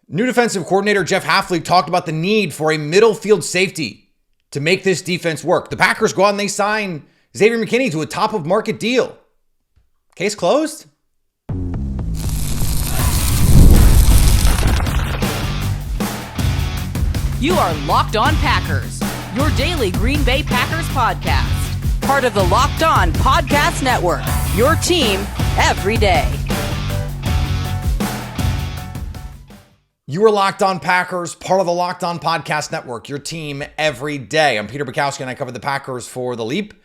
New defensive coordinator Jeff Hafley talked about the need for a middle field safety to make this defense work. The Packers go out and they sign Xavier McKinney to a top of market deal. Case closed? You are Locked On Packers, your daily Green Bay Packers podcast. Part of the Locked On Podcast Network, your team every day. You are Locked On Packers, part of the Locked On Podcast Network, your team every day. I'm Peter Bukowski, and I cover the Packers for The Leap,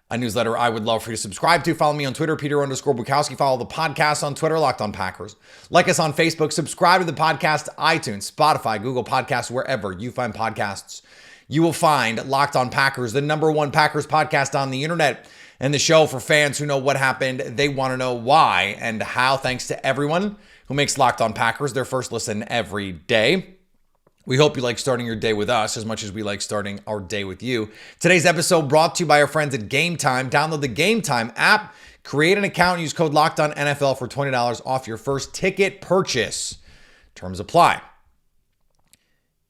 a newsletter I would love for you to subscribe to. Follow me on Twitter, Peter_Bukowski. Follow the podcast on Twitter, Locked On Packers. Like us on Facebook. Subscribe to the podcast, iTunes, Spotify, Google Podcasts, wherever you find podcasts. You will find Locked On Packers, the #1 Packers podcast on the internet, and the show for fans who know what happened. They want to know why and how. Thanks to everyone who makes Locked On Packers their first listen every day. We hope you like starting your day with us as much as we like starting our day with you. Today's episode brought to you by our friends at Game Time. Download the Game Time app, create an account, and use code LOCKEDONNFL for $20 off your first ticket purchase. Terms apply.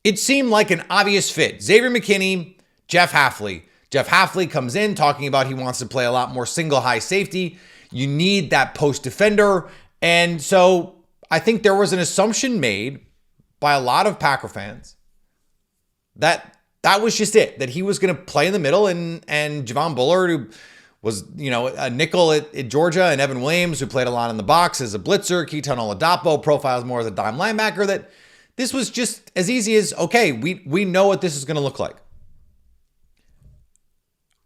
It seemed like an obvious fit. Xavier McKinney, Jeff Hafley. Jeff Hafley comes in talking about he wants to play a lot more single high safety. You need that post defender. And so I think there was an assumption made by a lot of Packer fans that was just it, that he was going to play in the middle, and Javon Bullard, who was, a nickel at Georgia, and Evan Williams, who played a lot in the box as a blitzer, Keaton Oladapo profiles more as a dime linebacker, that this was just as easy as, okay, we know what this is going to look like.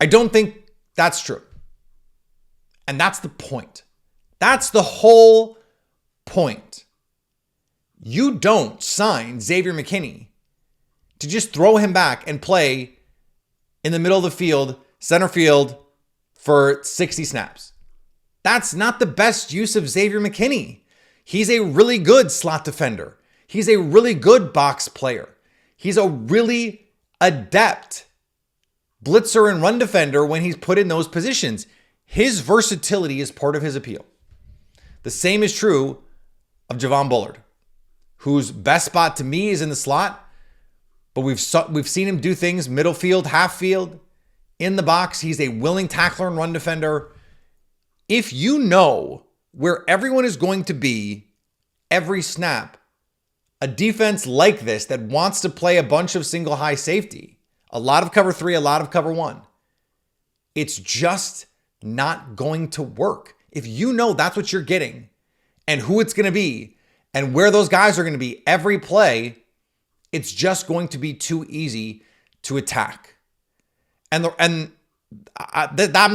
I don't think that's true. And that's the point. That's the whole point. You don't sign Xavier McKinney to just throw him back and play in the middle of the field, center field, for 60 snaps. That's not the best use of Xavier McKinney. He's a really good slot defender. He's a really good box player. He's a really adept blitzer and run defender when he's put in those positions. His versatility is part of his appeal. The same is true of Javon Bullard, whose best spot to me is in the slot, but we've seen him do things middle field, half field, in the box. He's a willing tackler and run defender. If you know where everyone is going to be every snap, a defense like this that wants to play a bunch of single high safety, a lot of cover 3, a lot of cover 1, it's just not going to work. If you know that's what you're getting and who it's going to be and where those guys are going to be every play, it's just going to be too easy to attack. And I'm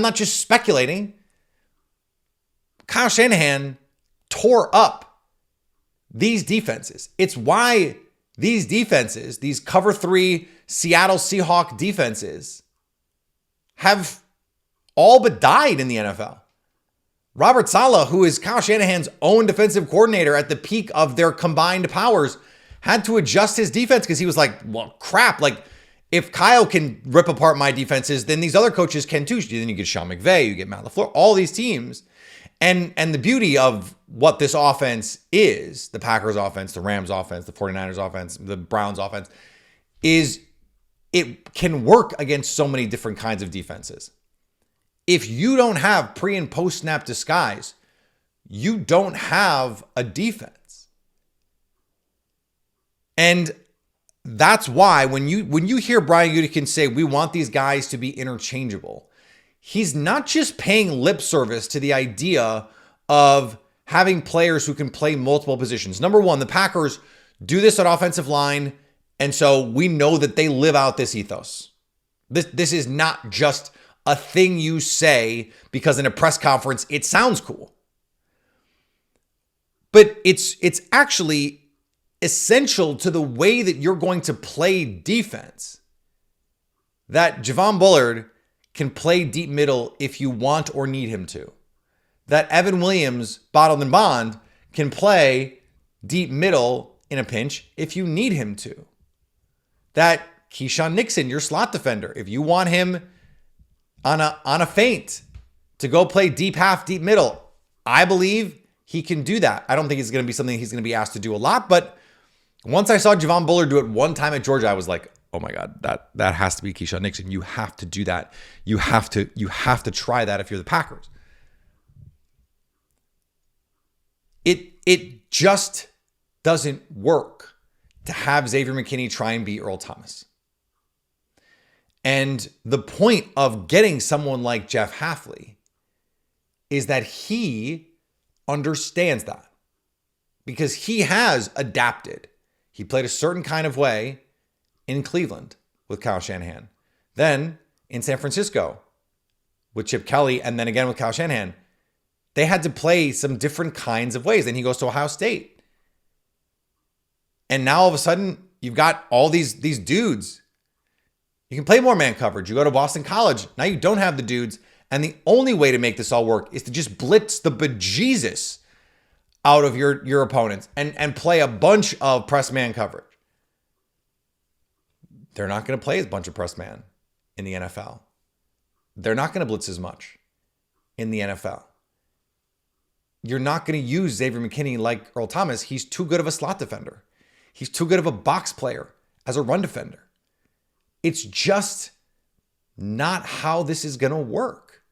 not just speculating. Kyle Shanahan tore up these defenses. It's why these defenses, these cover 3 Seattle Seahawks defenses, have all but died in the NFL. Robert Saleh, who is Kyle Shanahan's own defensive coordinator at the peak of their combined powers, had to adjust his defense because he was like, well, crap. Like, if Kyle can rip apart my defenses, then these other coaches can too. Then you get Sean McVay, you get Matt LaFleur, all these teams. And the beauty of what this offense is, the Packers offense, the Rams offense, the 49ers offense, the Browns offense, is it can work against so many different kinds of defenses. If you don't have pre and post snap disguise, you don't have a defense. And that's why when you hear Brian Gutekunst say we want these guys to be interchangeable, he's not just paying lip service to the idea of having players who can play multiple positions. Number one, the Packers do this at offensive line, and so we know that they live out this ethos. This is not just a thing you say because in a press conference it sounds cool. But it's actually essential to the way that you're going to play defense. That Javon Bullard can play deep middle if you want or need him to. That Evan Williams, bottled and bond, can play deep middle in a pinch if you need him to. That Keyshawn Nixon, your slot defender, if you want him on a feint to go play deep half, deep middle, I believe he can do that. I don't think it's going to be something he's going to be asked to do a lot, but Once I saw Javon Bullard do it one time at Georgia, I was like, oh my God, that has to be Keyshawn Nixon. You have to do that. You have to try that if you're the Packers. It just doesn't work to have Xavier McKinney try and beat Earl Thomas. And the point of getting someone like Jeff Hafley is that he understands that because he has adapted. He played a certain kind of way in Cleveland with Kyle Shanahan. Then in San Francisco with Chip Kelly, and then again with Kyle Shanahan, they had to play some different kinds of ways. Then he goes to Ohio State. And now all of a sudden, you've got all these dudes. You can play more man coverage. You go to Boston College. Now you don't have the dudes. And the only way to make this all work is to just blitz the bejesus out of your opponents and play a bunch of press man coverage. They're not going to play a bunch of press man in the NFL. They're not going to blitz as much in the NFL. You're not going to use Xavier McKinney like Earl Thomas. He's too good of a slot defender. He's too good of a box player as a run defender. It's just not how this is going to work.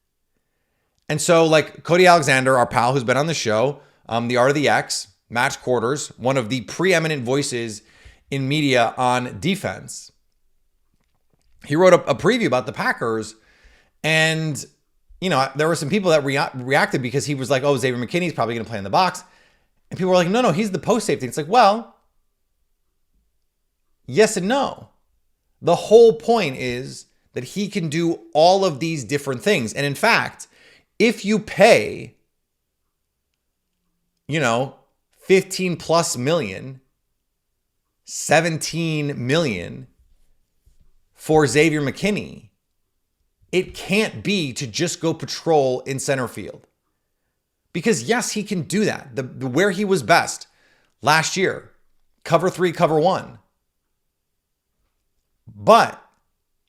And so like Cody Alexander, our pal who's been on the show, The Art of the X, Match Quarters, one of the preeminent voices in media on defense, he wrote a preview about the Packers. And, you know, there were some people that reacted because he was like, oh, Xavier McKinney's probably going to play in the box. And people were like, no, he's the post safety. It's like, well, yes and no. The whole point is that he can do all of these different things. And in fact, if you pay, 15 plus million, 17 million for Xavier McKinney, it can't be to just go patrol in center field. Because yes, he can do that. The where he was best last year, cover 3, cover 1. But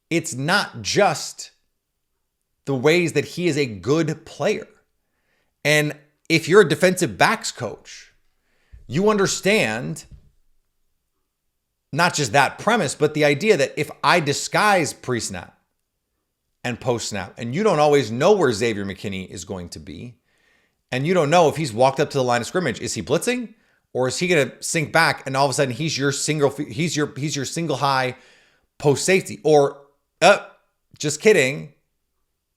it's not just the ways that he is a good player. And if you're a defensive backs coach, you understand not just that premise, but the idea that if I disguise pre-snap and post-snap, and you don't always know where Xavier McKinney is going to be, and you don't know if he's walked up to the line of scrimmage, is he blitzing, or is he going to sink back and all of a sudden he's your single high post safety, or just kidding,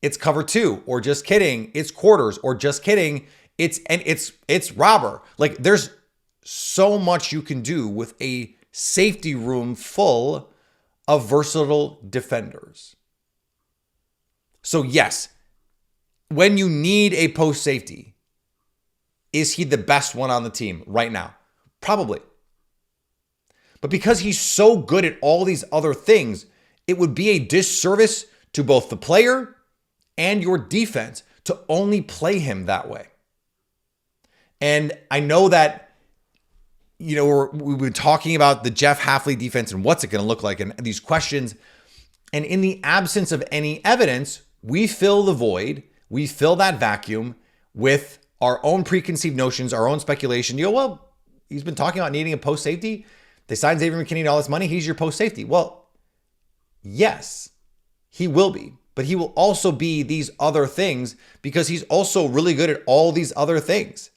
it's cover 2, or just kidding, it's quarters, or just kidding, it's robber. Like there's so much you can do with a safety room full of versatile defenders. So yes, when you need a post safety, is he the best one on the team right now? Probably. But because he's so good at all these other things, it would be a disservice to both the player and your defense to only play him that way. And I know that, we've been talking about the Jeff Hafley defense and what's it going to look like and these questions. And in the absence of any evidence, we fill the void, we fill that vacuum with our own preconceived notions, our own speculation. Well, he's been talking about needing a post safety. They signed Xavier McKinney to all this money. He's your post safety. Well, yes, he will be, but he will also be these other things because he's also really good at all these other things.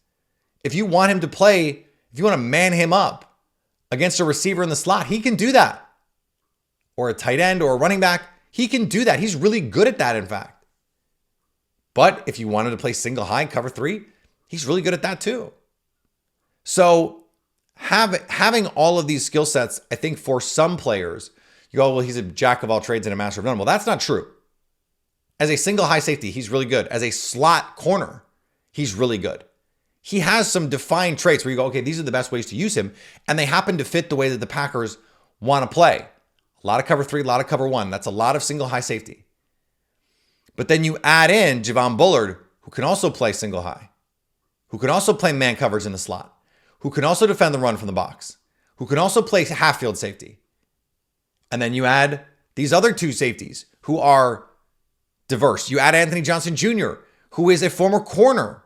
If you want him to play, if you want to man him up against a receiver in the slot, he can do that. Or a tight end or a running back, he can do that. He's really good at that, in fact. But if you wanted to play single high, cover 3, he's really good at that too. So having all of these skill sets, I think for some players, you go, well, he's a jack of all trades and a master of none. Well, that's not true. As a single high safety, he's really good. As a slot corner, he's really good. He has some defined traits where you go, okay, these are the best ways to use him. And they happen to fit the way that the Packers want to play. A lot of cover 3, a lot of cover 1. That's a lot of single high safety. But then you add in Javon Bullard, who can also play single high, who can also play man coverage in the slot, who can also defend the run from the box, who can also play half field safety. And then you add these other 2 safeties who are diverse. You add Anthony Johnson Jr., who is a former corner.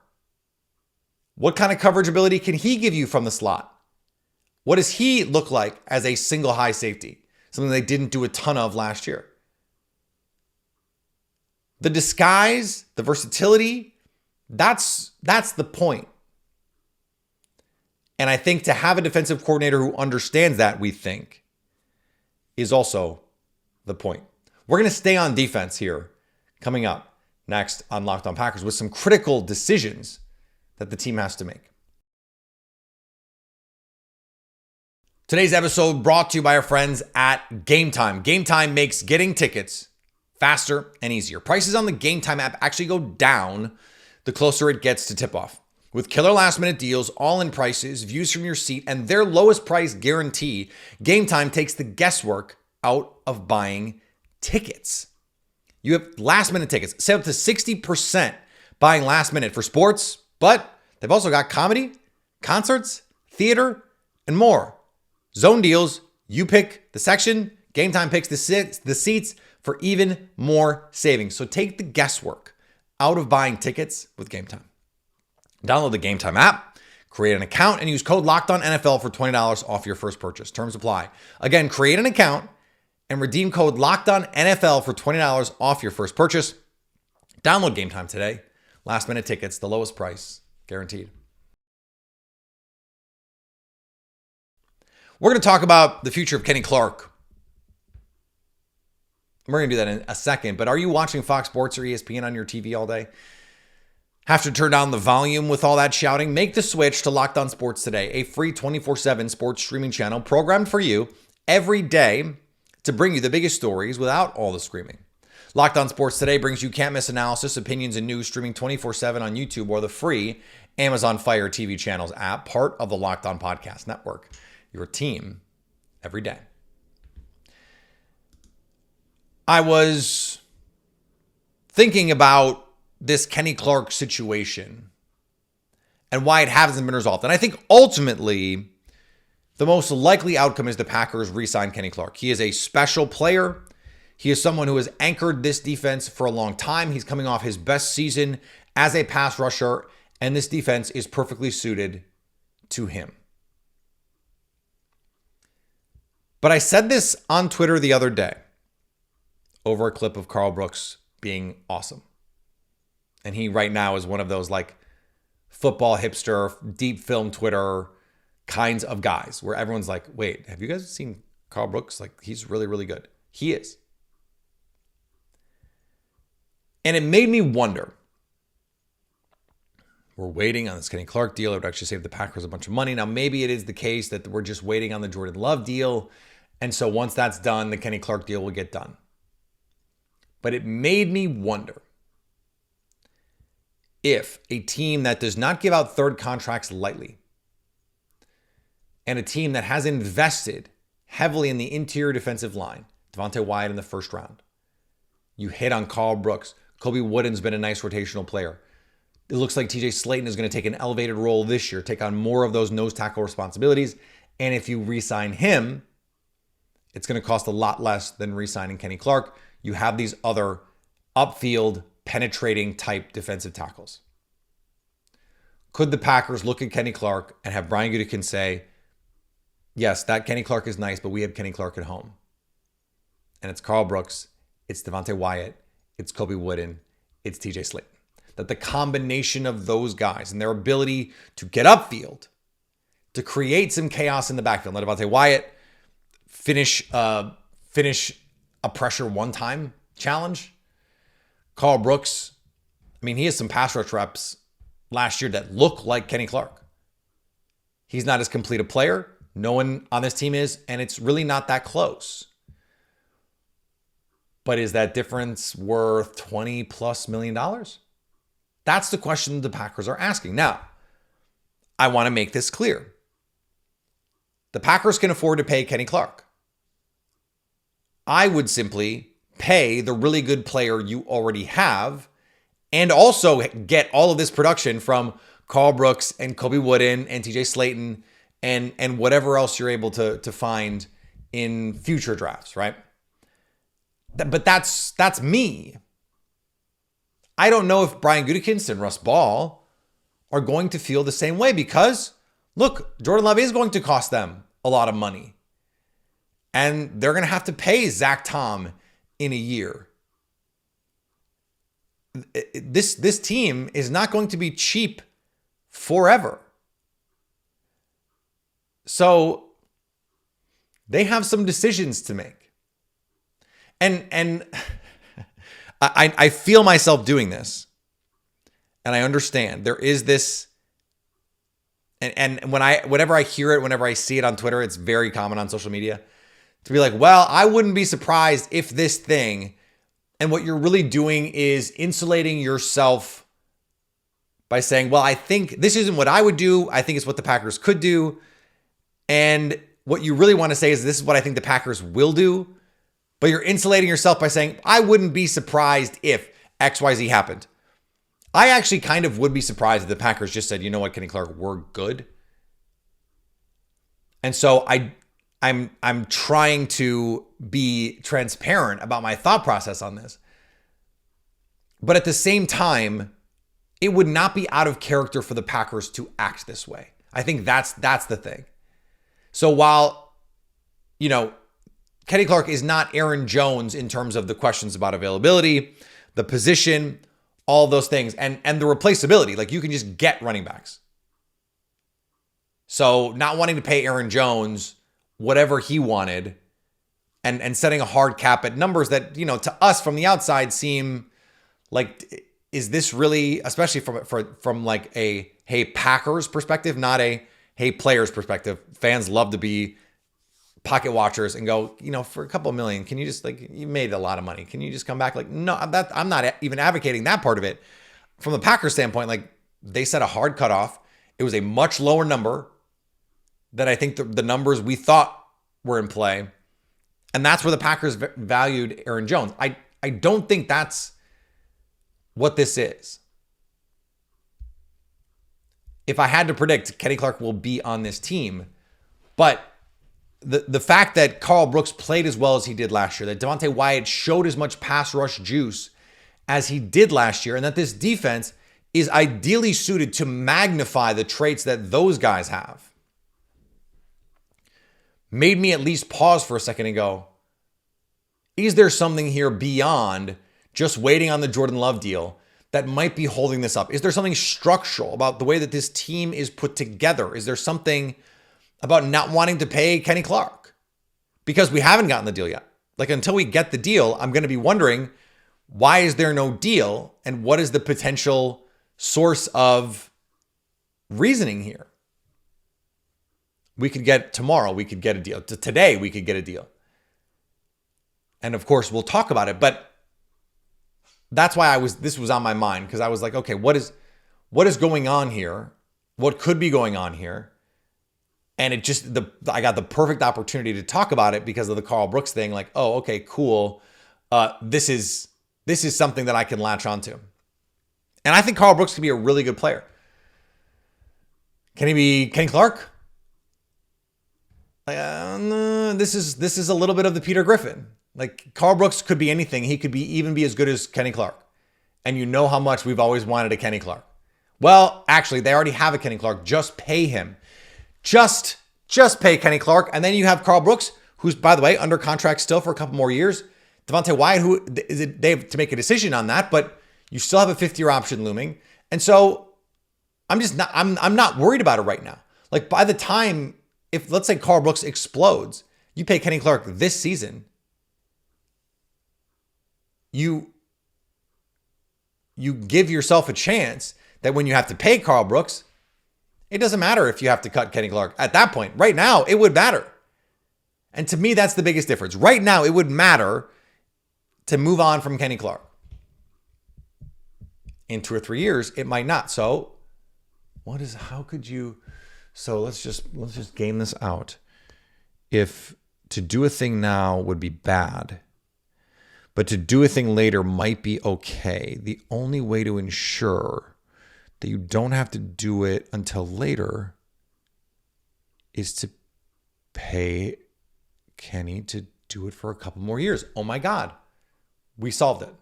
What kind of coverage ability can he give you from the slot? What does he look like as a single high safety? Something they didn't do a ton of last year. The disguise, the versatility, that's the point. And I think to have a defensive coordinator who understands that, we think, is also the point. We're going to stay on defense here coming up next on Locked On Packers with some critical decisions that the team has to make. Today's episode brought to you by our friends at Game Time. Game Time makes getting tickets faster and easier. Prices on the Game Time app actually go down the closer it gets to tip-off. With killer last-minute deals, all-in prices, views from your seat, and their lowest price guarantee, Game Time takes the guesswork out of buying tickets. You have last-minute tickets, save up to 60% buying last minute for sports, but they've also got comedy, concerts, theater, and more. Zone deals, you pick the section, Game Time picks the seats for even more savings. So take the guesswork out of buying tickets with Game Time. Download the Game Time app, create an account, and use code LOCKEDONNFL for $20 off your first purchase. Terms apply. Again, create an account and redeem code LOCKEDONNFL for $20 off your first purchase. Download Game Time today. Last minute tickets, the lowest price, guaranteed. We're going to talk about the future of Kenny Clark. We're going to do that in a second, but are you watching Fox Sports or ESPN on your TV all day? Have to turn down the volume with all that shouting? Make the switch to Locked On Sports Today, a free 24/7 sports streaming channel programmed for you every day to bring you the biggest stories without all the screaming. Locked On Sports Today brings you can't-miss analysis, opinions, and news streaming 24/7 on YouTube or the free Amazon Fire TV channels app, part of the Locked On Podcast Network. Your team every day. I was thinking about this Kenny Clark situation and why it hasn't been resolved. And I think ultimately the most likely outcome is the Packers re-sign Kenny Clark. He is a special player. He is someone who has anchored this defense for a long time. He's coming off his best season as a pass rusher, and this defense is perfectly suited to him. But I said this on Twitter the other day over a clip of Karl Brooks being awesome. And he right now is one of those like football hipster, deep film Twitter kinds of guys where everyone's like, wait, have you guys seen Karl Brooks? Like, he's really, really good. He is. And it made me wonder. We're waiting on this Kenny Clark deal. It would actually save the Packers a bunch of money. Now, maybe it is the case that we're just waiting on the Jordan Love deal. And so once that's done, the Kenny Clark deal will get done. But it made me wonder if a team that does not give out third contracts lightly and a team that has invested heavily in the interior defensive line, Devontae Wyatt in the first round, you hit on Karl Brooks. Kobe Wooden's been a nice rotational player. It looks like TJ Slayton is going to take an elevated role this year, take on more of those nose tackle responsibilities. And if you re-sign him, it's going to cost a lot less than re-signing Kenny Clark. You have these other upfield penetrating type defensive tackles. Could the Packers look at Kenny Clark and have Brian Gutekunst say, yes, that Kenny Clark is nice, but we have Kenny Clark at home. And it's Karl Brooks, it's Devontae Wyatt, it's Kobe Wooden, it's TJ Slayton. That the combination of those guys and their ability to get upfield, to create some chaos in the backfield, let Devontae Wyatt finish a pressure one-time challenge. Karl Brooks, I mean, he has some pass rush reps last year that look like Kenny Clark. He's not as complete a player. No one on this team is, and it's really not that close. But is that difference worth $20+ million? That's the question the Packers are asking. Now, I want to make this clear. The Packers can afford to pay Kenny Clark. I would simply pay the really good player you already have and also get all of this production from Karl Brooks and Kobe Wooden and TJ Slayton and whatever else you're able to find in future drafts, right? But that's me. I don't know if Brian Gutekunst and Russ Ball are going to feel the same way because, look, Jordan Love is going to cost them a lot of money. And they're going to have to pay Zach Tom in a year. This team is not going to be cheap forever. So they have some decisions to make. And I feel myself doing this. And I understand there is this, and whenever I hear it, whenever I see it on Twitter, it's very common on social media to be like, well, I wouldn't be surprised if this thing, and what you're really doing is insulating yourself by saying, well, I think this isn't what I would do. I think it's what the Packers could do. And what you really want to say is this is what I think the Packers will do. But you're insulating yourself by saying, I wouldn't be surprised if XYZ happened. I actually kind of would be surprised if the Packers just said, you know what, Kenny Clark, we're good. And so I'm trying to be transparent about my thought process on this. But at the same time, it would not be out of character for the Packers to act this way. I think that's the thing. So while, Kenny Clark is not Aaron Jones in terms of the questions about availability, the position, all those things, and the replaceability, like you can just get running backs. So not wanting to pay Aaron Jones whatever he wanted and setting a hard cap at numbers that, to us from the outside seem like, is this really, especially from like a, hey, Packers perspective, not a, hey, players perspective. Fans love to be pocket watchers and go, for a couple of million, can you just you made a lot of money. Can you just come back? No, I'm not even advocating that part of it. From the Packers standpoint, they set a hard cutoff. It was a much lower number than I think the numbers we thought were in play. And that's where the Packers valued Aaron Jones. I don't think that's what this is. If I had to predict, Kenny Clark will be on this team. But the fact that Karl Brooks played as well as he did last year, that Devontae Wyatt showed as much pass rush juice as he did last year, and that this defense is ideally suited to magnify the traits that those guys have, made me at least pause for a second and go, is there something here beyond just waiting on the Jordan Love deal that might be holding this up? Is there something structural about the way that this team is put together? Is there something about not wanting to pay Kenny Clark? Because we haven't gotten the deal yet. Until we get the deal, I'm going to be wondering, why is there no deal? And what is the potential source of reasoning here? We could get tomorrow, we could get a deal. Today, we could get a deal. And of course, we'll talk about it. But that's why this was on my mind, because I was like, okay, what is going on here? What could be going on here? And it just, I got the perfect opportunity to talk about it because of the Karl Brooks thing. Oh, okay, cool. This is something that I can latch onto. And I think Karl Brooks can be a really good player. Can he be Kenny Clark? This is a little bit of the Peter Griffin. Karl Brooks could be anything. He could even be as good as Kenny Clark. And you know how much we've always wanted a Kenny Clark. Well, actually, they already have a Kenny Clark. Just pay him. Just pay Kenny Clark. And then you have Karl Brooks, who's, by the way, under contract still for a couple more years. Devontae Wyatt, who they have to make a decision on that, but you still have a 5th-year option looming. And so I'm not worried about it right now. By the time, if let's say Karl Brooks explodes, you pay Kenny Clark this season, you give yourself a chance that when you have to pay Karl Brooks, it doesn't matter if you have to cut Kenny Clark. At that point, right now, it would matter. And to me, that's the biggest difference. Right now, it would matter to move on from Kenny Clark. In 2 or 3 years, it might not. So let's just game this out. If to do a thing now would be bad, but to do a thing later might be okay, the only way to ensure that you don't have to do it until later is to pay Kenny to do it for a couple more years. Oh my God, we solved it.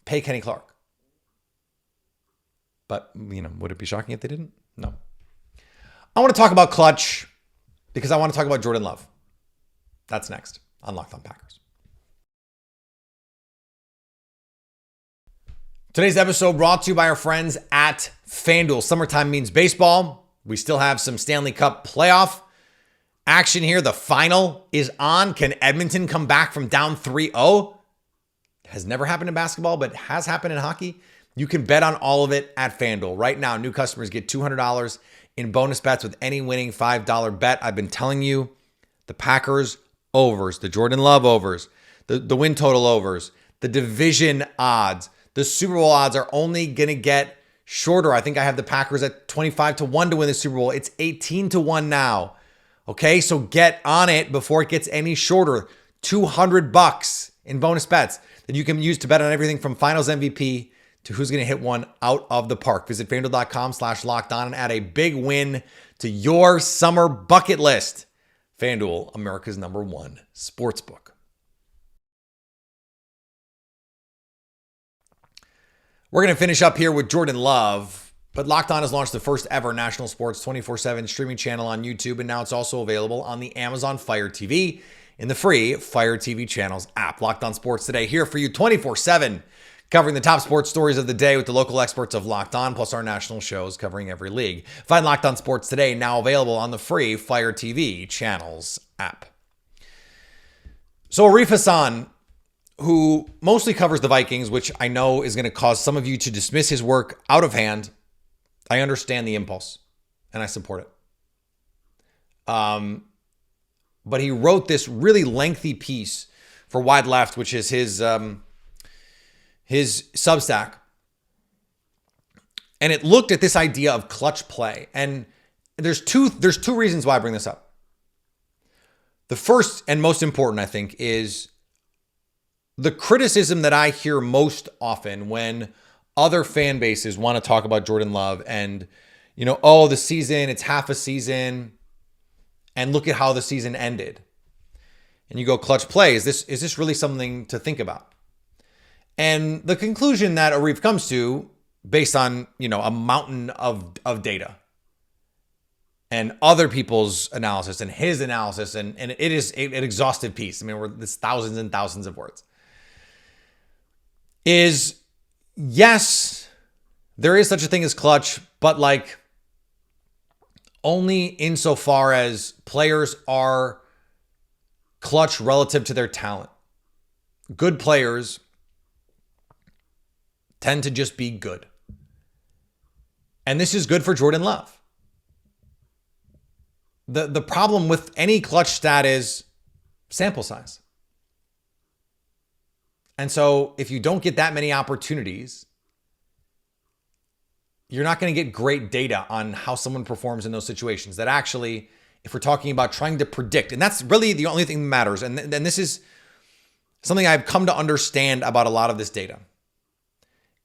Pay Kenny Clark. But, would it be shocking if they didn't? No. I want to talk about clutch. because I want to talk about Jordan Love. That's next on Locked On Packers. Today's episode brought to you by our friends at FanDuel. Summertime means baseball. We still have some Stanley Cup playoff action here. The final is on. Can Edmonton come back from down 3-0? Has never happened in basketball, but has happened in hockey. You can bet on all of it at FanDuel. Right now, new customers get $200 in bonus bets with any winning $5 bet. I've been telling you, the Packers overs, the Jordan Love overs, the win total overs, the division odds, the Super Bowl odds are only going to get shorter. I think I have the Packers at 25-1 to win the Super Bowl. It's 18-1 now. Okay, so get on it before it gets any shorter. $200 in bonus bets that you can use to bet on everything from Finals MVP to who's going to hit one out of the park. Visit FanDuel.com/lockedon and add a big win to your summer bucket list. FanDuel, America's #1 sportsbook. We're going to finish up here with Jordan Love, but Locked On has launched the first ever national sports 24/7 streaming channel on YouTube, and now it's also available on the Amazon Fire TV in the free Fire TV channels app. Locked On Sports Today here for you 24/7, covering the top sports stories of the day with the local experts of Locked On, plus our national shows covering every league. Find Locked On Sports Today now available on the free Fire TV channels app. So Arif Hassan, who mostly covers the Vikings, which I know is going to cause some of you to dismiss his work out of hand. I understand the impulse, and I support it. But he wrote this really lengthy piece for Wide Left, which is his Substack. And it looked at this idea of clutch play. And there's two reasons why I bring this up. The first and most important, I think, is the criticism that I hear most often when other fan bases want to talk about Jordan Love and, oh, the season, it's half a season, and look at how the season ended. And you go, clutch play, is this really something to think about? And the conclusion that Arif comes to, based on, a mountain of data and other people's analysis and his analysis, and it is an exhaustive piece. I mean, there's thousands and thousands of words. Is yes, there is such a thing as clutch, but only insofar as players are clutch relative to their talent. Good players tend to just be good. And this is good for Jordan Love. The problem with any clutch stat is sample size. And so if you don't get that many opportunities, you're not going to get great data on how someone performs in those situations. That actually, if we're talking about trying to predict, and that's really the only thing that matters. And this is something I've come to understand about a lot of this data,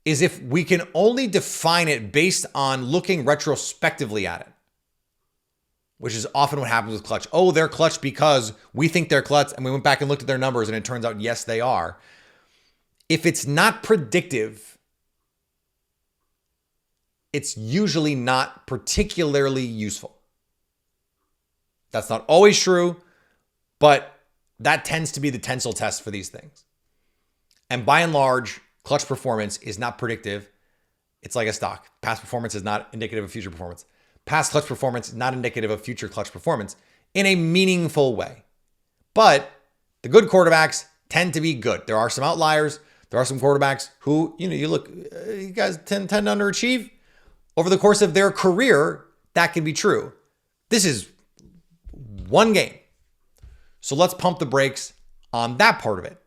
is if we can only define it based on looking retrospectively at it, which is often what happens with clutch. Oh, they're clutch because we think they're clutch, and we went back and looked at their numbers, and it turns out, yes, they are. If it's not predictive, it's usually not particularly useful. That's not always true, but that tends to be the tensile test for these things. And by and large, clutch performance is not predictive. It's like a stock. Past performance is not indicative of future performance. Past clutch performance is not indicative of future clutch performance in a meaningful way. But the good quarterbacks tend to be good. There are some outliers. There are some quarterbacks who, you guys tend to underachieve. Over the course of their career, that can be true. This is one game. So let's pump the brakes on that part of it.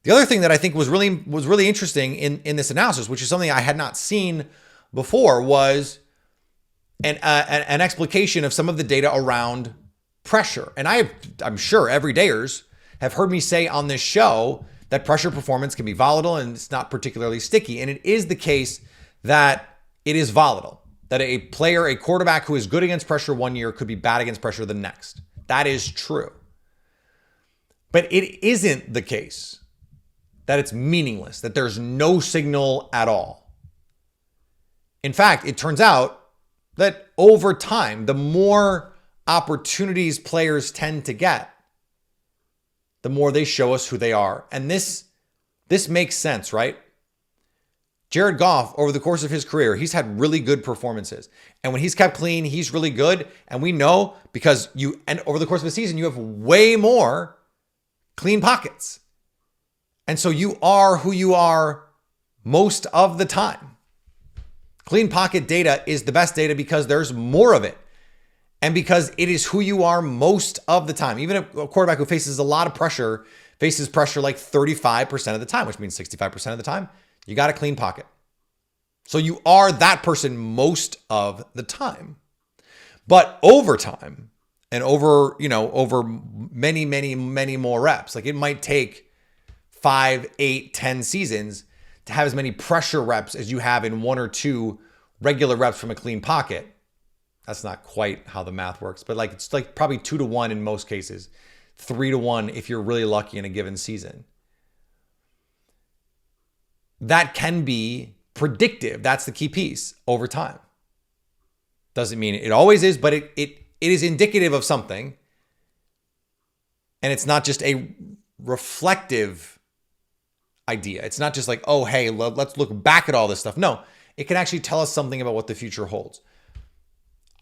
The other thing that I think was really interesting in this analysis, which is something I had not seen before, was an explication of some of the data around pressure. And I'm sure everydayers have heard me say on this show that pressure performance can be volatile and it's not particularly sticky. And it is the case that it is volatile, that a player, a quarterback who is good against pressure one year could be bad against pressure the next. That is true. But it isn't the case that it's meaningless, that there's no signal at all. In fact, it turns out that over time, the more opportunities players tend to get, the more they show us who they are. And this makes sense, right? Jared Goff, over the course of his career, he's had really good performances. And when he's kept clean, he's really good. And we know because over the course of the season, you have way more clean pockets. And so you are who you are most of the time. Clean pocket data is the best data because there's more of it. And because it is who you are most of the time. Even a quarterback who faces a lot of pressure, faces pressure like 35% of the time, which means 65% of the time, you got a clean pocket. So you are that person most of the time. But over time and over many, many, many more reps, like it might take 5, 8, 10 seasons to have as many pressure reps as you have in 1 or 2 regular reps from a clean pocket. That's not quite how the math works, but it's probably 2 to 1 in most cases, 3 to 1 if you're really lucky in a given season. That can be predictive. That's the key piece over time. Doesn't mean it always is, but it is indicative of something. And it's not just a reflective idea. It's not just like, oh, hey, let's look back at all this stuff. No, it can actually tell us something about what the future holds.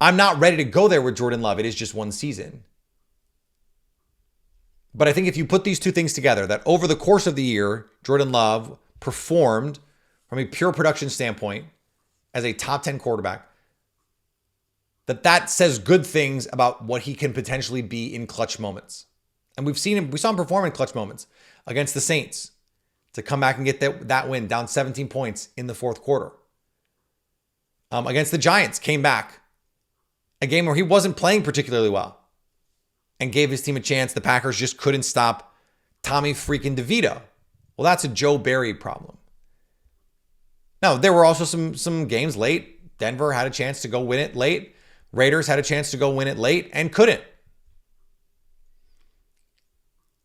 I'm not ready to go there with Jordan Love. It is just one season. But I think if you put these two things together, that over the course of the year, Jordan Love performed from a pure production standpoint as a top 10 quarterback, that says good things about what he can potentially be in clutch moments. And we saw him perform in clutch moments against the Saints to come back and get that win, down 17 points in the fourth quarter. Against the Giants, came back. A game where he wasn't playing particularly well and gave his team a chance. The Packers just couldn't stop Tommy freaking DeVito. Well, that's a Joe Barry problem. Now, there were also some games late. Denver had a chance to go win it late. Raiders had a chance to go win it late and couldn't.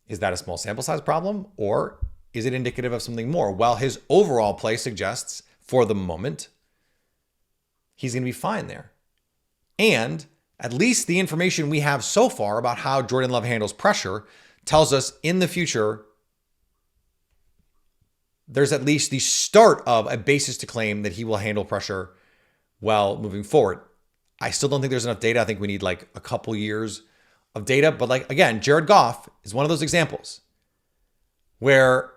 Is that a small sample size problem, or is it indicative of something more? Well, his overall play suggests, for the moment, he's going to be fine there. And at least the information we have so far about how Jordan Love handles pressure tells us in the future, there's at least the start of a basis to claim that he will handle pressure well moving forward. I still don't think there's enough data. I think we need a couple years of data. But again, Jared Goff is one of those examples where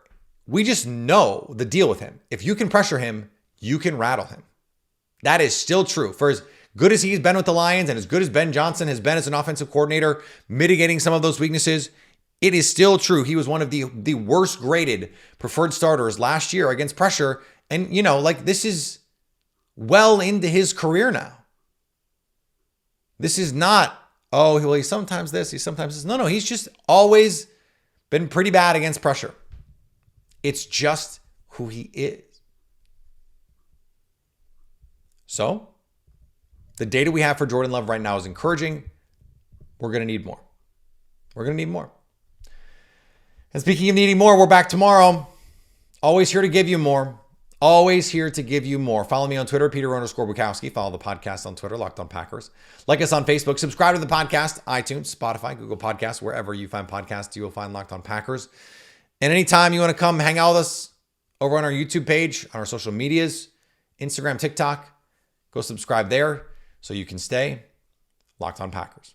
we just know the deal with him. If you can pressure him, you can rattle him. That is still true. For as good as he's been with the Lions and as good as Ben Johnson has been as an offensive coordinator, mitigating some of those weaknesses, it is still true. He was one of the worst graded preferred starters last year against pressure. And, this is well into his career now. This is not, he's sometimes this, he's sometimes this. No, he's just always been pretty bad against pressure. It's just who he is. So, the data we have for Jordan Love right now is encouraging. We're going to need more. And speaking of needing more, we're back tomorrow. Always here to give you more. Follow me on Twitter, Peter_Bukowski. Follow the podcast on Twitter, Locked On Packers. Like us on Facebook. Subscribe to the podcast, iTunes, Spotify, Google Podcasts, wherever you find podcasts, you will find Locked On Packers. And anytime you want to come hang out with us over on our YouTube page, on our social medias, Instagram, TikTok, go subscribe there so you can stay Locked On Packers.